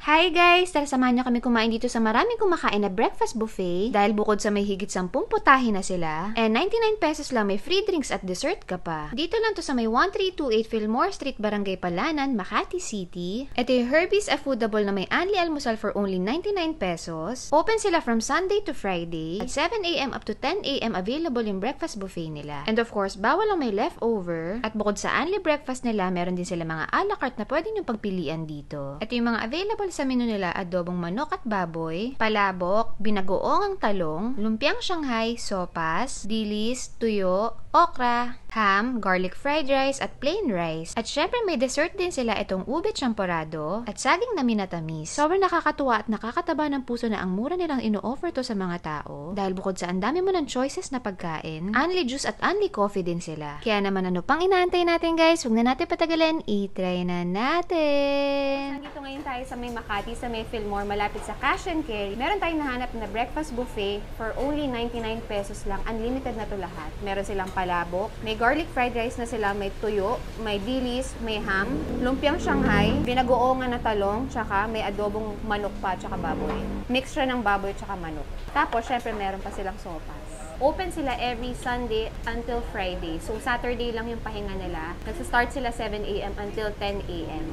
Hi guys! Tara samahan niyo kami kumain dito sa maraming kumakain na breakfast buffet dahil bukod sa may higit 10 putahe na sila, 99 pesos lang may free drinks at dessert ka pa. Dito lang to sa may 1328 Fillmore Street, Barangay Palanan, Makati City. Ito yung Herbie's Affordable na may only almusal for only 99 pesos. Open sila from Sunday to Friday. At 7 a.m. up to 10 a.m. available yung breakfast buffet nila. And of course, bawal lang may leftover. At bukod sa only breakfast nila, meron din sila mga a la carte na pwede nyo pagpilian dito. Ito yung mga available sa menu nila: adobong manok at baboy, palabok, binagoong ang talong, lumpiang Shanghai, sopas, dilis, tuyo, okra, ham, garlic fried rice at plain rice. At syempre may dessert din sila, itong ube champorado at saging na minatamis. Sobrang nakakatuwa at nakakataba ng puso na ang mura nilang ino-offer to sa mga tao dahil bukod sa ang dami mo ng choices na pagkain, only juice at only coffee din sila. Kaya naman ano pang inaantay natin guys, huwag na natin patagalin, i-try na natin! Nandito ngayon tayo sa may Makati, sa may Fillmore, malapit sa Cash and Carry. Meron tayong nahanap na breakfast buffet for only 99 pesos lang. Unlimited na to lahat. Meron silang palabok, may garlic fried rice na sila, may tuyo, may dilis, may ham, lumpiang Shanghai, binagoongan na talong, tsaka may adobong manok pa, tsaka baboy. Mixture ng baboy tsaka manok. Tapos, syempre, meron pa silang sopas. Open sila every Sunday until Friday. So, Saturday lang yung pahinga nila. Nagsa-start sila 7 a.m. until 10 a.m.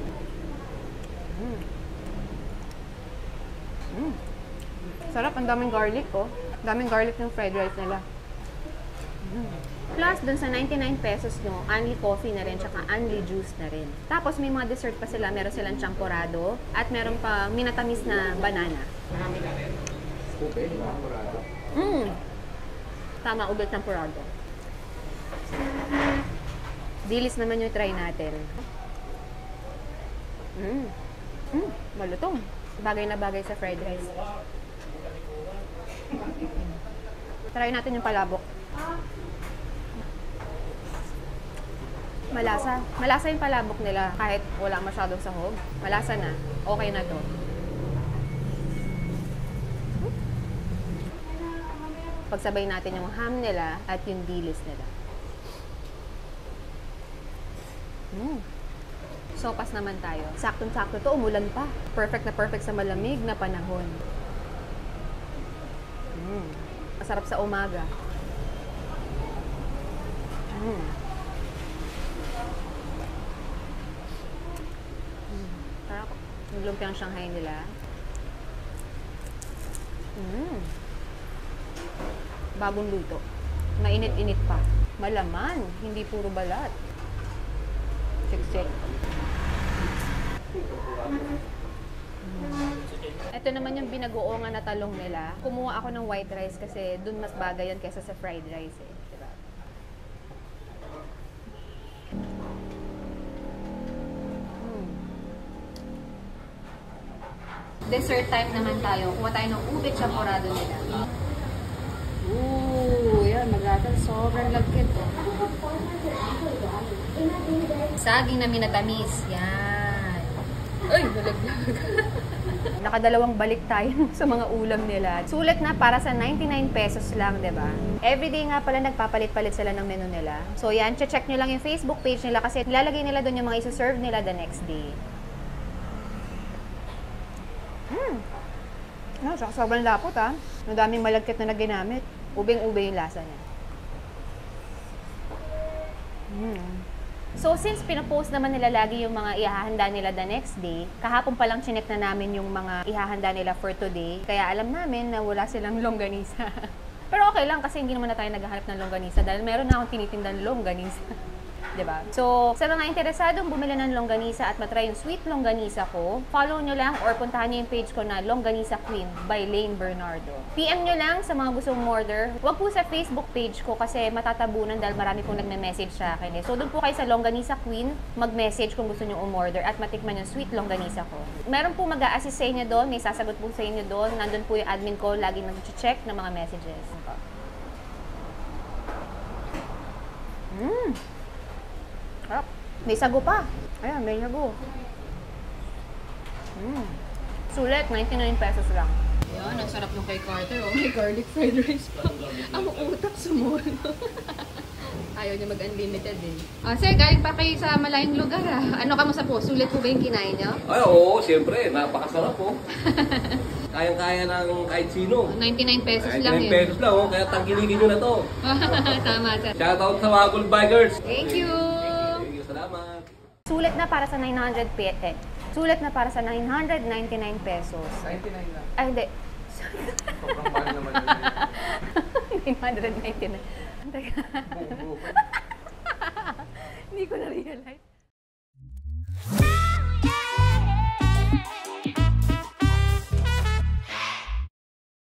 Sarap, ang daming garlic, oh. Daming garlic ng fried rice nila. Plus, dun sa 99 pesos nyo, only coffee na rin, tsaka only juice na rin. Tapos, may mga dessert pa sila. Meron silang champorado, at meron pa minatamis na banana. Ube, champorado. Tama, ube champorado. Dilis naman yung try natin. Malutong. Bagay na bagay sa fried rice. Try natin yung palabok. Malasa. Malasa yung palabok nila kahit wala masyadong sahog. Malasa na. Okay na to. Pagsabay natin yung ham nila at yung dilis nila. Sopas naman tayo. Saktong-sakto to, umulan pa. Perfect na perfect sa malamig na panahon. Masarap sa umaga. Sarap. Yung lumpiang Shanghai nila. Bagong luto. Mainit-init pa. Malaman, hindi puro balat. Siksik. Ito naman yung binagoongan na talong nila. Kumuha ako ng white rice kasi dun mas bagay yan kaysa sa fried rice eh. Diba? Dessert time naman tayo. Kuha tayo ng ube champorado nila. Yan, magatan. Sobrang lagkit. Saging na minatamis. Yan. Ay, nalaglag. Nakadalawang balik tayo sa mga ulam nila. Sulit na para sa 99 pesos lang, diba? Everyday nga pala nagpapalit-palit sila ng menu nila. So yan, check nyo lang yung Facebook page nila kasi nilalagay nila doon yung mga isa-serve nila the next day. Sobrang lapot ha. Madaming malagkit na ginamit. Ubeng-ube yung lasa niya. So, since pinapost naman nila lagi yung mga ihahanda nila the next day, kahapon palang chinek na namin yung mga ihahanda nila for today. Kaya alam namin na wala silang longganisa. Pero okay lang kasi hindi naman na tayo naghahanap ng longganisa dahil meron na akong tinitindan longganisa. Diba? So, sa mga interesadong bumili ng longganisa at matry yung sweet longganisa ko, follow nyo lang or puntahan nyo yung page ko na Longganisa Queen by Lane Bernardo. PM nyo lang sa mga gustong order. Huwag po sa Facebook page ko kasi matatabunan dahil marami pong nagme-message sa akin. So, doon po kayo sa Longganisa Queen, mag-message kung gusto nyo umorder at matikman yung sweet longganisa ko. Meron po mag-a-assist sa inyo doon, may sasagot po sa inyo doon. Nandun po yung admin ko, lagi nag-check ng mga messages. May sago pa. Ayan, may sago. Sulit, 99 pesos lang. Yan, ang sarap nung kay Carter. Oh, may garlic fried rice pa. Ang utak sumol. Ayaw niya mag-unlimited eh. Sir, galing pa kayo sa malayong lugar ah. Ano kamusta po? Sulit po ba yung kinain niyo? Ay, oo, siyempre. Napakasarap po. Kayang-kaya ng kahit sino. 99 pesos lang 99 yun. pesos lang, oh. Kaya tangkilikin nyo na to. Tama, sir. Shoutout sa mga gold bikers. Thank you! Thank you, salamat. Sulit na para sa 900 Sulit na para sa 999 pesos. 99 lang. Ay, hindi. Sobrang mahal naman yun. 999. Teka. Hindi ko na-realize.